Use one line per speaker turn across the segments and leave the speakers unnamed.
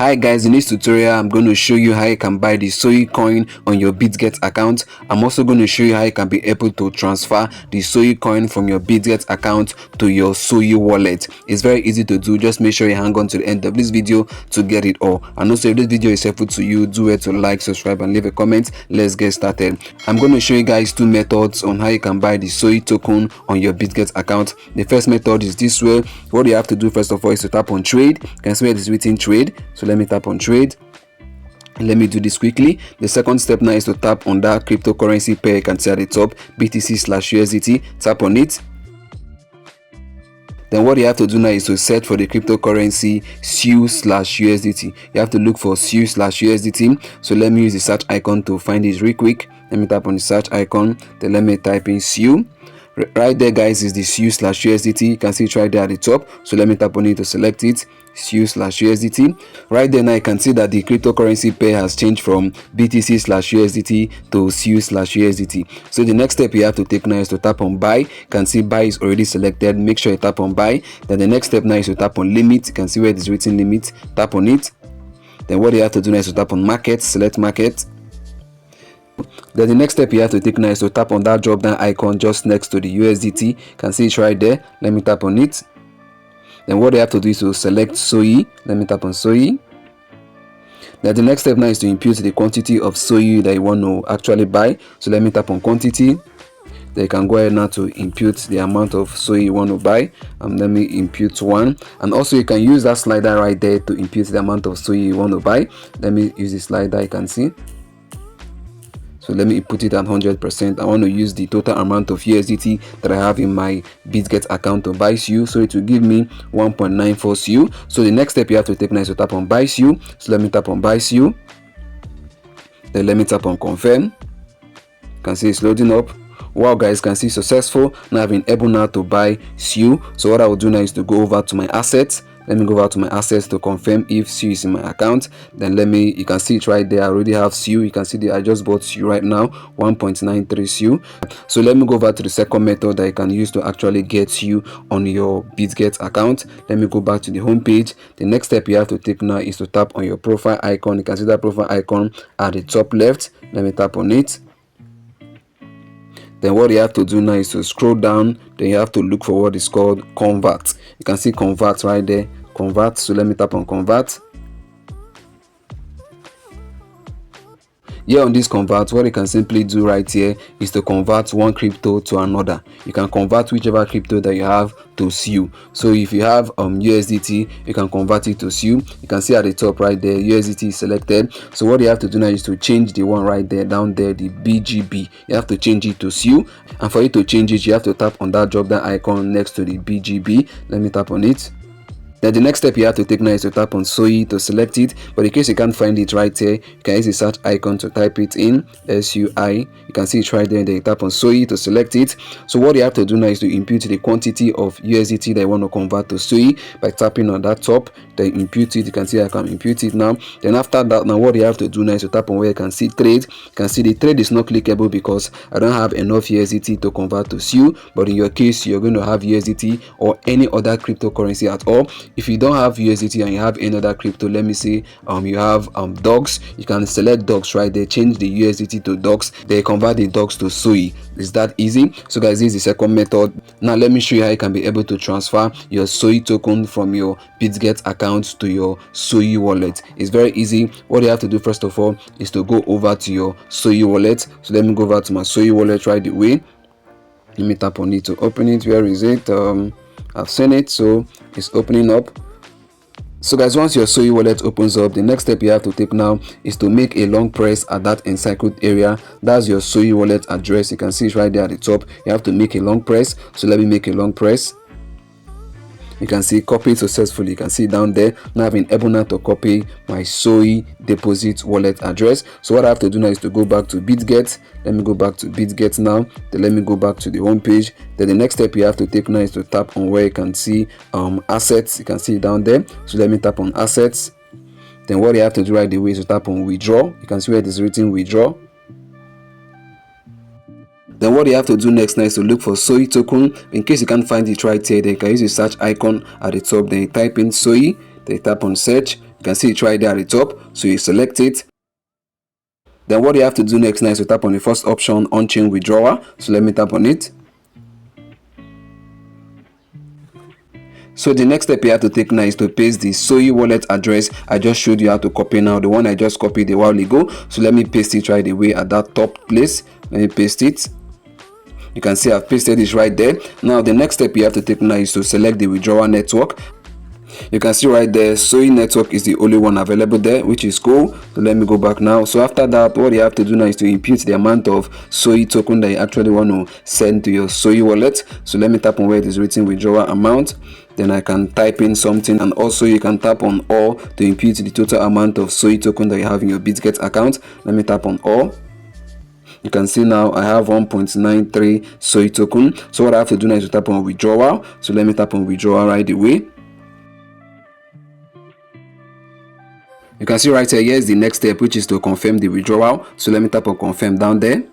Hi guys, in this tutorial I'm going to show you how you can buy the SUI coin on your Bitget account. I'm also going to show you how you can be able to transfer the SUI coin from your Bitget account to your SUI wallet. It's very easy to do. Just make sure you hang on to the end of this video to get it all. And also, if this video is helpful to you, do it to like, subscribe and leave a comment. Let's get started. I'm going to show you guys two methods on how you can buy the SUI token on your Bitget account. The first method is this way. What you have to do first of all is to tap on trade. You can see where it is written trade. So let me tap on trade. Let me do this quickly. The second step now is to tap on that cryptocurrency pair. You can see at the top, BTC/USDT. Tap on it. Then what you have to do now is to search for the cryptocurrency SUI/USDT. You have to look for SUI/USDT. So let me use the search icon to find it real quick. Let me tap on the search icon. Then let me type in SUI. Right there, guys, is the SUI/USDT. You can see it right there at the top. So let me tap on it to select it. SUI/USDT. Right there now you can see that the cryptocurrency pair has changed from BTC/USDT to SUI/USDT. So the next step you have to take now is to tap on buy. You can see buy is already selected. Make sure you tap on buy. Then the next step now is to tap on limit. You can see where it is written limit. Tap on it. Then what you have to do now is to tap on market. Select market. Then the next step you have to take now is to tap on that drop down icon just next to the USDT. You can see it right there. Let me tap on it. Then what you have to do is to select SUI. Let me tap on SUI. Then the next step now is to impute the quantity of SUI that you want to actually buy. So let me tap on quantity. Then you can go ahead now to impute the amount of SUI you want to buy. Let me impute 1. And also you can use that slider right there to impute the amount of SUI you want to buy. Let me use the slider. You can see. So let me put it at 100%. I want to use the total amount of USDT that I have in my Bitget account to buy SUI. So it will give me 1.94 SUI. So the next step you have to take now is to tap on buy SUI. So let me tap on buy SUI. Then let me tap on confirm. You can see it's loading up. Wow guys, can see successful. Now I've been able now to buy SUI. So what I will do now is to go over to my assets. Let me go over to my assets to confirm if SUI is in my account. Then you can see it right there. I already have SUI. You can see that I just bought SUI right now, 1.93 SUI. So let me go over to the second method that you can use to actually get SUI on your Bitget account. Let me go back to the home page. The next step you have to take now is to tap on your profile icon. You can see that profile icon at the top left. Let me tap on it. Then what you have to do now is to scroll down. Then you have to look for what is called convert. You can see convert right there. Convert. So let me tap on convert. Here on this convert, what you can simply do right here is to convert one crypto to another. You can convert whichever crypto that you have to SUI. So if you have USDT, you can convert it to SUI. You can see at the top right there, USDT is selected. So what you have to do now is to change the one right there down there, the BGB. You have to change it to SUI. And for you to change it, you have to tap on that drop down icon next to the BGB. Let me tap on it. Then the next step you have to take now is to tap on SUI to select it. But in case you can't find it right here, you can use the search icon to type it in, SUI. You can see it right there, and then you tap on SUI to select it. So what you have to do now is to impute the quantity of USDT that you want to convert to SUI by tapping on that top. Then impute it. You can see I can impute it now. Then after that, now what you have to do now is to tap on where you can see trade. You can see the trade is not clickable because I don't have enough USDT to convert to SUI. But in your case, you're going to have USDT or any other cryptocurrency at all. If you don't have USDT and you have any other crypto, let me say you have dogs, you can select dogs right there, change the USDT to dogs, they convert the dogs to SUI. It's that easy. So guys, this is the second method. Now let me show you how you can be able to transfer your SUI token from your Bitget account to your SUI wallet. It's very easy. What you have to do first of all is to go over to your SUI wallet. So let me go over to my SUI wallet right away. Let me tap on it to open it. Where is it? I've seen it, so it's opening up. So guys, once your SUI wallet opens up, the next step you have to take now is to make a long press at that encircled area. That's your SUI wallet address. You can see it right there at the top. You have to make a long press. So let me make a long press. You can see copied successfully. You can see down there. Now I've been able now to copy my SUI deposit wallet address. So what I have to do now is to go back to Bitget. Let me go back to Bitget now. Then let me go back to the home page. Then the next step you have to take now is to tap on where you can see assets. You can see it down there. So let me tap on assets. Then what you have to do right away is to tap on withdraw. You can see where it is written withdraw. Then what you have to do next now is to look for SUI token. In case you can't find it right here, then you can use the search icon at the top. Then you type in SUI. Then you tap on search. You can see it right there at the top, so you select it. Then what you have to do next now is to tap on the first option, on-chain withdrawal. So let me tap on it. So the next step you have to take now is to paste the SUI wallet address I just showed you how to copy now, the one I just copied a while ago. So let me paste it right away at that top place. Let me paste it. You can see I've pasted it right there. Now the next step you have to take now is to select the withdrawal network. You can see right there, SUI network is the only one available there, which is cool. So let me go back now. So after that, what you have to do now is to impute the amount of SUI token that you actually want to send to your SUI wallet. So let me tap on where it is written withdrawal amount. Then I can type in something, and also you can tap on all to impute the total amount of SUI token that you have in your Bitget account. Let me tap on all. You can see now I have 1.93 SUI token. So what I have to do now is to tap on withdrawal. So let me tap on withdrawal right away. You can see right here, here's the next step, which is to confirm the withdrawal. So let me tap on confirm down there.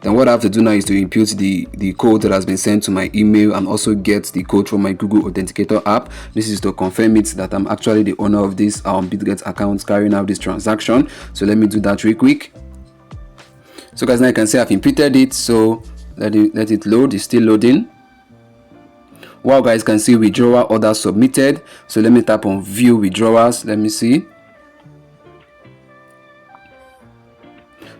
Then what I have to do now is to impute the code that has been sent to my email, and also get the code from my Google Authenticator app. This is to confirm it that I'm actually the owner of this Bitget account carrying out this transaction. So let me do that real quick. So guys, now you can see I've imputed it. So let it load. It's still loading. Wow guys, you can see withdrawal order submitted. So let me tap on view withdrawals. Let me see.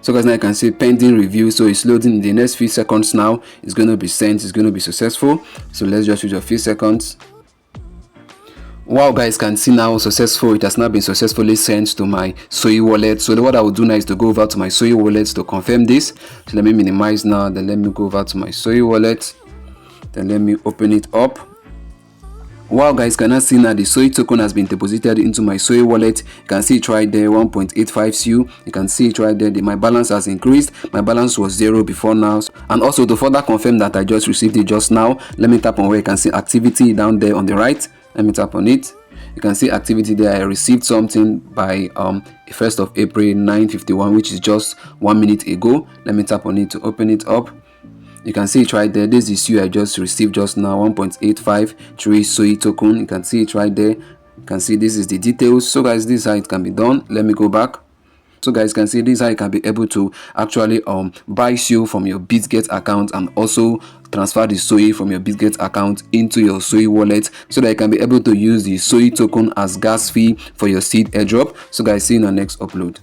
So guys, now you can see pending review. So it's loading in the next few seconds. Now it's going to be sent. It's going to be successful. So let's just use a few seconds. Wow guys, can see now successful. It has now been successfully sent to my SUI wallet. So what I will do now is to go over to my SUI wallet to confirm this. So let me minimize now. Then let me go over to my SUI wallet. Then let me open it up. Wow guys, can I see now the SUI token has been deposited into my SUI wallet. You can see it right there, 1.85 SUI. You can see it right there. My balance has increased. My balance was 0 before now. And also to further confirm that I just received it just now, let me tap on where you can see activity down there on the right. Let me tap on it. You can see activity there. I received something by 1st of April 9:51, which is just 1 minute ago. Let me tap on it to open it up. You can see it right there. This is SUI I just received just now, 1.853 SUI token. You can see it right there. You can see this is the details. So guys, this is how it can be done. Let me go back. So guys, can see this is how you can be able to actually buy SUI from your Bitget account, and also transfer the SUI from your Bitget account into your SUI wallet, so that you can be able to use the SUI token as gas fee for your seed airdrop. So guys, see you in our next upload.